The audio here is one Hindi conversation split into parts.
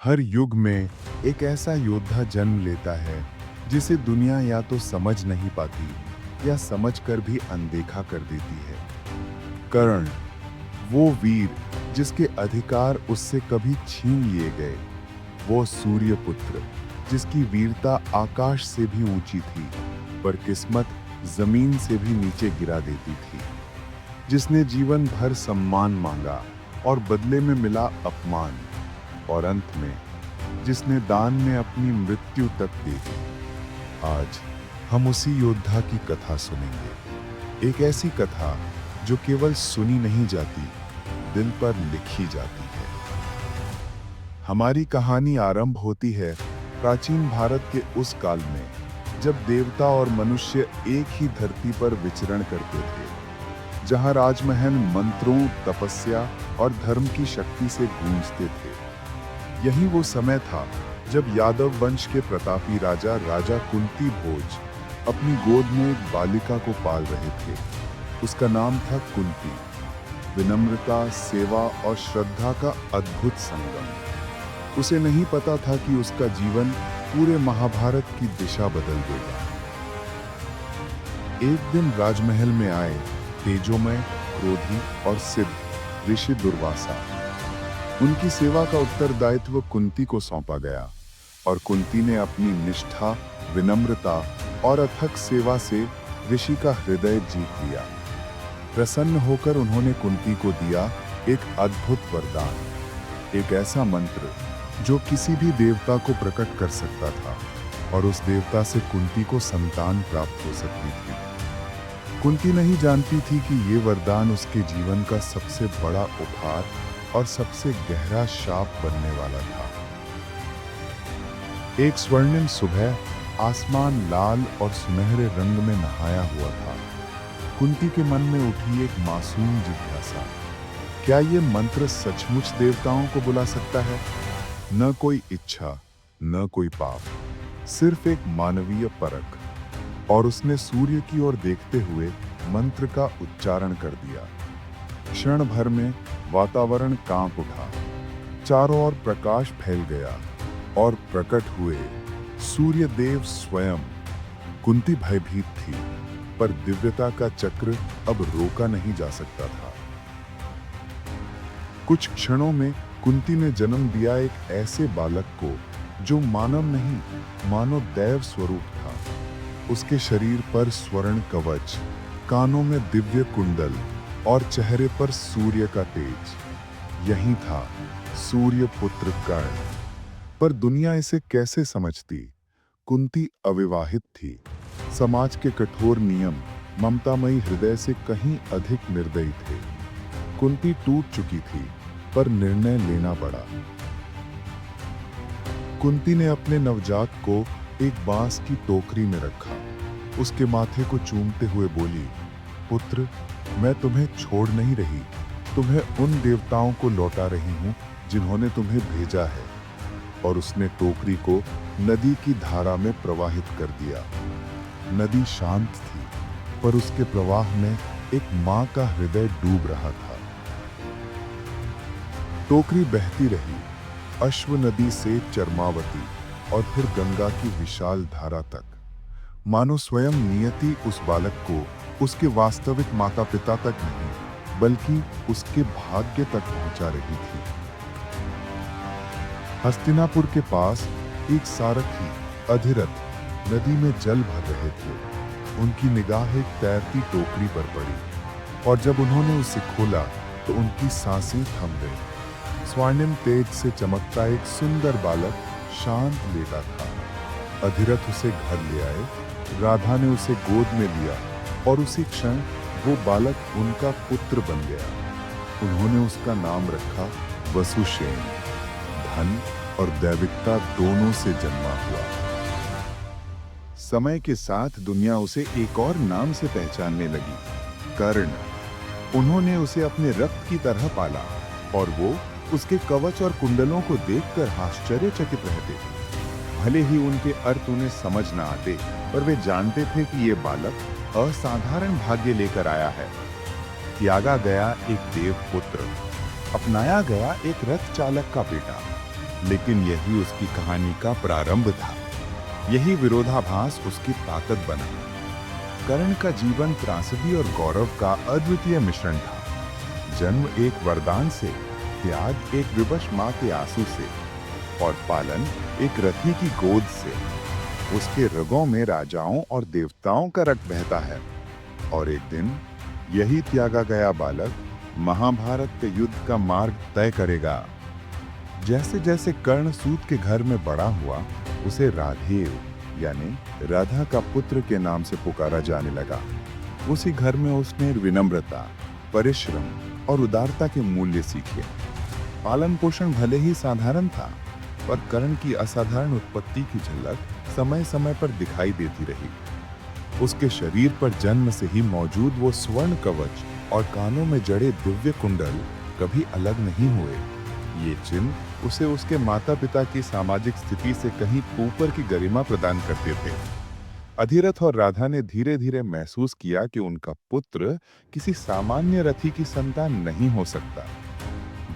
हर युग में एक ऐसा योद्धा जन्म लेता है जिसे दुनिया या तो समझ नहीं पाती या समझकर भी अनदेखा कर देती है। कर्ण, वो वीर जिसके अधिकार उससे कभी छीन लिए गए, वो सूर्यपुत्र जिसकी वीरता आकाश से भी ऊंची थी पर किस्मत जमीन से भी नीचे गिरा देती थी, जिसने जीवन भर सम्मान मांगा और बदले में मिला अपमान, और अंत में जिसने दान में अपनी मृत्यु तक दे दी। आज हम उसी योद्धा की कथा सुनेंगे, एक ऐसी कथा जो केवल सुनी नहीं जाती, दिल पर लिखी जाती है। हमारी कहानी आरंभ होती है प्राचीन भारत के उस काल में जब देवता और मनुष्य एक ही धरती पर विचरण करते थे, जहां राजमहल मंत्रों, तपस्या और धर्म की शक्ति से गूंजते थे। यही वो समय था जब यादव वंश के प्रतापी राजा कुंती भोज अपनी गोद में एक बालिका को पाल रहे थे। उसका नाम था कुंती। विनम्रता, सेवा और श्रद्धा का अद्भुत संगम। उसे नहीं पता था कि उसका जीवन पूरे महाभारत की दिशा बदल देगा। एक दिन राजमहल में आए तेजोमय, क्रोधी और सिद्ध ऋषि दुर्वासा। उनकी सेवा का उत्तरदायित्व कुंती को सौंपा गया और कुंती ने अपनी निष्ठा, विनम्रता और अथक सेवा से ऋषि का हृदय जीत लिया। प्रसन्न होकर उन्होंने कुंती को दिया एक अद्भुत वरदान, एक ऐसा मंत्र जो किसी भी देवता को प्रकट कर सकता था, और उस देवता से कुंती को संतान प्राप्त हो सकती थी। कुंती नहीं जानती थी कि ये वरदान उसके जीवन का सबसे बड़ा उपहार और सबसे गहरा शाप बनने वाला था। एक स्वर्णिम सुबह आसमान लाल और सुनहरे रंग में नहाया हुआ था। कुंती के मन में उठी एक मासूम जिज्ञासा, क्या ये मंत्र सचमुच देवताओं को बुला सकता है? न कोई इच्छा, न कोई पाप, सिर्फ एक मानवीय परख। और उसने सूर्य की ओर देखते हुए मंत्र का उच्चारण कर दिया। क्षण भर में वातावरण कांप उठा, चारों ओर प्रकाश फैल गया और प्रकट हुए सूर्य देव स्वयं। कुंती भयभीत थी, पर दिव्यता का चक्र अब रोका नहीं जा सकता था। कुछ क्षणों में कुंती ने जन्म दिया एक ऐसे बालक को जो मानव नहीं, मानो दैव स्वरूप था। उसके शरीर पर स्वर्ण कवच, कानों में दिव्य कुंडल और चेहरे पर सूर्य का तेज। यही था सूर्य पुत्र कर्ण। पर दुनिया इसे कैसे समझती? कुंती अविवाहित थी। समाज के कठोर नियम ममतामयी हृदय से कहीं अधिक निर्दयी थे। कुंती टूट चुकी थी, पर निर्णय लेना पड़ा। कुंती ने अपने नवजात को एक बांस की टोकरी में रखा, उसके माथे को चूमते हुए बोली, पुत्र, मैं तुम्हें छोड़ नहीं रही, तुम्हें उन देवताओं को लौटा रही हूं जिन्होंने तुम्हें भेजा है। और उसने टोकरी को नदी की धारा में प्रवाहित कर दिया। नदी शांत थी, पर उसके प्रवाह में एक मां का हृदय डूब रहा था। टोकरी बहती रही, अश्व नदी से चरमावती और फिर गंगा की विशाल धारा तक। मानो स्वयं नियति उस बालक को उसके वास्तविक माता पिता तक नहीं, बल्कि उसके भाग्य तक पहुंचा रही थी। हस्तिनापुर के पास एक सारथी अधिरथ नदी में जल भर रहे थे। उनकी निगाह एक तैरती टोकरी पर पड़ी, और जब उन्होंने उसे खोला तो उनकी सांसें थम गईं। स्वर्णिम तेज से चमकता एक सुंदर बालक शांत लेटा था। अधिरथ उसे घर ले आए। राधा ने उसे गोद में लिया और उसी क्षण वो बालक उनका पुत्र बन गया। उन्होंने उसका नाम रखा वसुसेन। धन और दैविकता दोनों से जन्मा हुआ। समय के साथ दुनिया उसे एक और नाम से पहचानने लगी, कर्ण। उन्होंने उसे अपने रक्त की तरह पाला, और वो उसके कवच और कुंडलों को देखकर आश्चर्यचकित रहते। भले ही उनके अर्थ उन्हें समझ न आते, पर वे जानते थे कि ये बालक असाधारण भाग्य लेकर आया है। त्यागा गया एक देव पुत्र, अपनाया गया एक रथ चालक का बेटा। लेकिन यही उसकी कहानी का प्रारंभ था। यही विरोधाभास उसकी ताकत बना। कर्ण का जीवन त्रासदी और गौरव का अद्वितीय मिश्रण था। जन्म एक वरदान से, त्याग एक विवश मां के आंसू से, और पालन एक रथी की गोद से। उसके रगों में राजाओं और देवताओं का रक्त बहता है, और एक दिन यही त्यागा गया बालक महाभारत के युद्ध का मार्ग तय करेगा। जैसे जैसे कर्ण सूत के घर में बड़ा हुआ, उसे राधेव यानी राधा का पुत्र के नाम से पुकारा जाने लगा। उसी घर में उसने विनम्रता, परिश्रम और उदारता के मूल्य सीखे। पालन पोषण भले ही साधारण था, पर कर्ण की असाधारण उत्पत्ति की झलक समय समय पर दिखाई देती रही। उसके शरीर पर जन्म से ही मौजूद वो स्वर्ण कवच और कानों में जड़े दिव्य कुंडल कभी अलग नहीं हुए। ये चिन्ह उसे उसके माता पिता की सामाजिक स्थिति से कहीं ऊपर की गरिमा प्रदान करते थे। अधिरथ और राधा ने धीरे धीरे महसूस किया कि उनका पुत्र किसी सामान्य रथी की संतान नहीं हो सकता।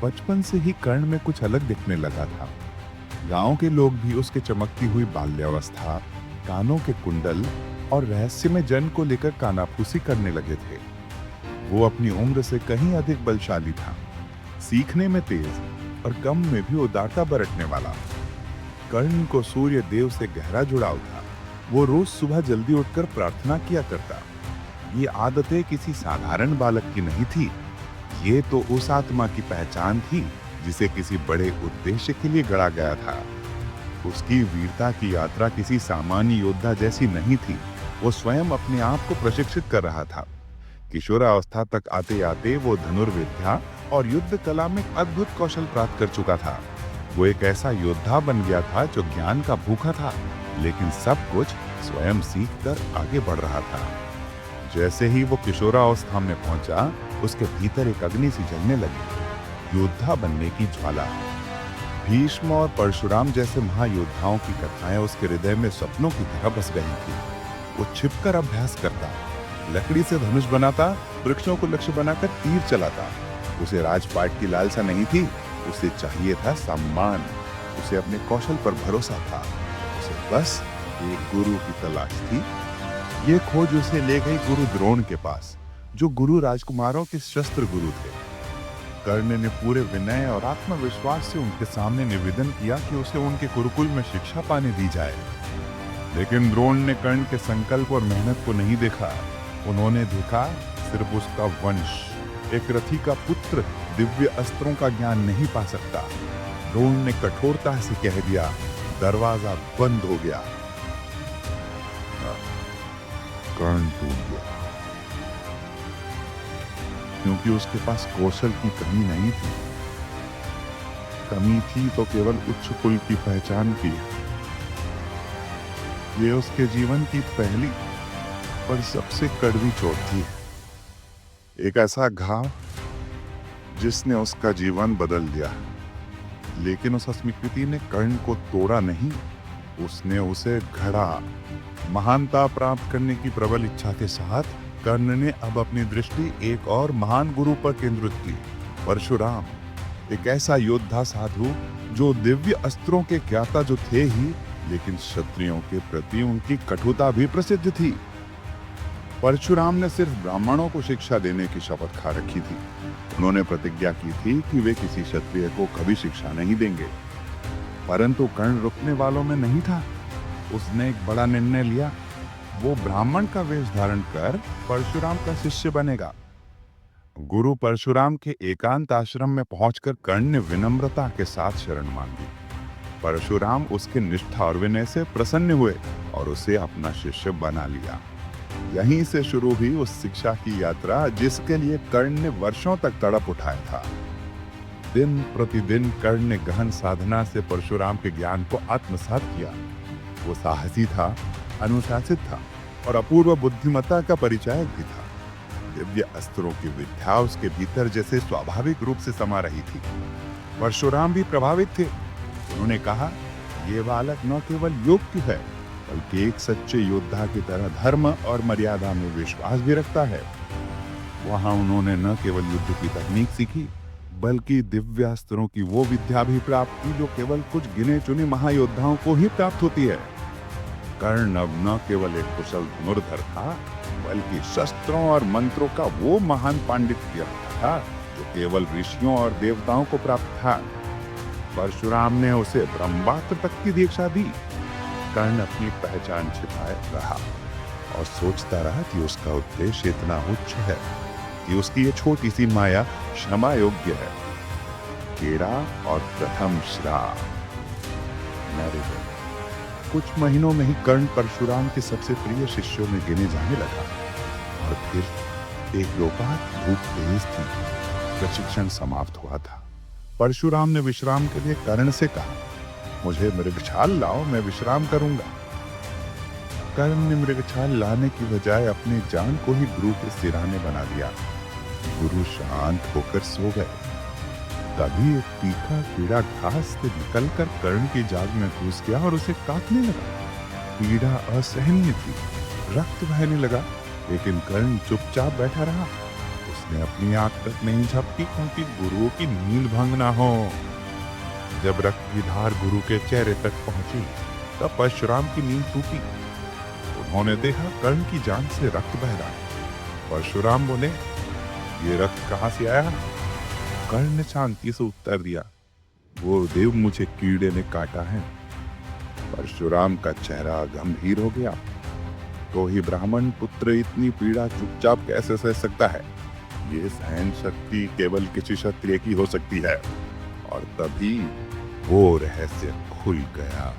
बचपन से ही कर्ण में कुछ अलग दिखने लगा था। गांव के लोग भी उसके चमकती हुई बाल्यावस्था, कानों के कुंडल और रहस्यमय जन्म को लेकर कानाफूसी करने लगे थे। वो अपनी उम्र से कहीं अधिक बलशाली था, सीखने में तेज और कम में भी उदारता बरतने वाला। कर्ण को सूर्य देव से गहरा जुड़ाव था। वो रोज सुबह जल्दी उठकर प्रार्थना किया करता। ये आदतें किसी साधारण बालक की नहीं थी। ये तो उस आत्मा की पहचान थी जिसे किसी बड़े उद्देश्य के लिए गढ़ा गया था। उसकी वीरता की यात्रा किसी सामान्य योद्धा जैसी नहीं थी। वो स्वयं अपने आप को प्रशिक्षित कर रहा था। किशोरावस्था तक आते आते वो धनुर्विद्या और युद्ध कला में अद्भुत कौशल प्राप्त कर चुका था। वो एक ऐसा योद्धा बन गया था जो ज्ञान का भूखा था, लेकिन सब कुछ स्वयं सीखकर आगे बढ़ रहा था। जैसे ही वो किशोरावस्था में पहुंचा, उसके भीतर एक अग्नि सी जलने लगी, योद्धा बनने की ज्वाला। भीष्म और परशुराम जैसे महायोद्धाओं की कथाएं उसके हृदय में सपनों की तरह बस गई थी। वो छिपकर अभ्यास करता, लकड़ी से धनुष बनाता, वृक्षों को लक्ष्य बनाकर तीर चलाता। उसे राजपाट की लालसा नहीं थी, उसे चाहिए था सम्मान। उसे अपने कौशल पर भरोसा था। उसे बस एक गुरु की तलाश थी। ये खोज उसे ले गई गुरु द्रोण के पास, जो गुरु राजकुमारों के शस्त्र गुरु थे। कर्ण ने पूरे विनय और आत्मविश्वास से उनके सामने निवेदन किया कि उसे उनके गुरुकुल में शिक्षा पाने दी जाए। लेकिन द्रोण ने कर्ण के संकल्प और मेहनत को नहीं देखा। उन्होंने देखा सिर्फ उसका वंश। एक रथी का पुत्र दिव्य अस्त्रों का ज्ञान नहीं पा सकता। द्रोण ने कठोरता से कह दिया, दरवाजा बंद हो गया। कर्ण टूट गया, क्योंकि उसके पास कौशल की कमी नहीं थी। कमी थी तो केवल उच्च कुल की पहचान की। ये उसके जीवन की पहली पर सबसे कड़वी चोट थी। एक ऐसा घाव जिसने उसका जीवन बदल दिया। लेकिन उस स्वीकृति ने कर्ण को तोड़ा नहीं, उसने उसे घड़ा। महानता प्राप्त करने की प्रबल इच्छा के साथ कर्ण ने अब अपनी दृष्टि एक और महान गुरु पर केंद्रित की, परशुराम। एक ऐसा योद्धा साधु जो दिव्य अस्त्रों के ज्ञाता जो थे ही, लेकिन क्षत्रियों के प्रति उनकी कठोरता भी प्रसिद्ध थी। परशुराम ने सिर्फ ब्राह्मणों को शिक्षा देने की शपथ खा रखी थी। उन्होंने प्रतिज्ञा की थी कि वे किसी क्षत्रिय को कभी शिक्षा नहीं देंगे। परंतु कर्ण रुकने वालों में नहीं था। उसने एक बड़ा निर्णय लिया। वो ब्राह्मण का वेश धारण कर परशुराम का शिष्य बनेगा। गुरु परशुराम के एकांत आश्रम में पहुंचकर कर्ण ने विनम्रता के साथ शरण मांगी। परशुराम उसके निष्ठा और विनय से प्रसन्न हुए और उसे अपना शिष्य बना लिया। यहीं से शुरू हुई उस शिक्षा की यात्रा जिसके लिए कर्ण ने वर्षों तक तड़प उठाया था। दिन प्रतिदिन कर्ण ने गहन साधना से परशुराम के ज्ञान को आत्मसात किया। वो साहसी था, अनुशासित था और अपूर्व बुद्धिमत्ता का परिचायक भी था। दिव्य अस्त्रों की विद्या उसके भीतर जैसे स्वाभाविक रूप से समा रही थी। परशुराम भी प्रभावित थे। उन्होंने कहा, ये बालक न केवल योग्य है, बल्कि एक सच्चे योद्धा की तरह धर्म और मर्यादा में विश्वास भी रखता है। वहां उन्होंने न केवल युद्ध की तकनीक सीखी, बल्कि दिव्यास्त्रों की वो विद्या भी प्राप्त की जो केवल कुछ गिने चुने महायोद्धाओं को ही प्राप्त होती है। कर्ण अब न केवल एक कुशल धनुर्धर था, बल्कि शस्त्रों और मंत्रों का वो महान पांडित्य था जो केवल ऋषियों और देवताओं को प्राप्त था। परशुराम ने उसे ब्रह्मास्त्र तक की दीक्षा दी। कर्ण अपनी पहचान छिपाए रहा और सोचता रहा कि उसका उद्देश्य इतना उच्च है कि उसकी ये छोटी सी माया क्षमा योग्य है। केड़ा और प्रथम श्राप। कुछ महीनों में ही कर्ण परशुराम के सबसे प्रिय शिष्यों में गिने जाने लगा। और फिर एक दोपहर धूप तेज थी, प्रशिक्षण समाप्त हुआ था। परशुराम ने विश्राम के लिए कर्ण से कहा, मुझे मृगछाल लाओ, मैं विश्राम करूंगा। कर्ण ने मृगछाल लाने की बजाय अपनी जान को ही गुरु के सिरहाने बना दिया। गुरु शांत होकर सो गए। तभी एक तीखा कीड़ा घास से निकलकर कर्ण की जाग में घुस गया और उसे काटने लगा। पीड़ा असहनीय थी, रक्त बहने लगा, लेकिन कर्ण चुपचाप बैठा रहा। उसने अपनी आंख तक नहीं झपकी क्योंकि गुरु की नींद भंग ना हो। जब रक्त की धार गुरु के चेहरे तक पहुंची, तब परशुराम की नींद टूटी। उन्होंने देखा कर्ण की जान से रक्त बह रहा है। परशुराम बोले, ये रक्त कहां से आया? कर्ण ने शांति से उत्तर दिया, गुरुदेव, मुझे कीड़े ने काटा है। परशुराम का चेहरा गंभीर हो गया। तो ही ब्राह्मण पुत्र इतनी पीड़ा चुपचाप कैसे सह सकता है? ये सहन शक्ति केवल किसी क्षत्रिय की हो सकती है। और तभी वो रहस्य खुल गया।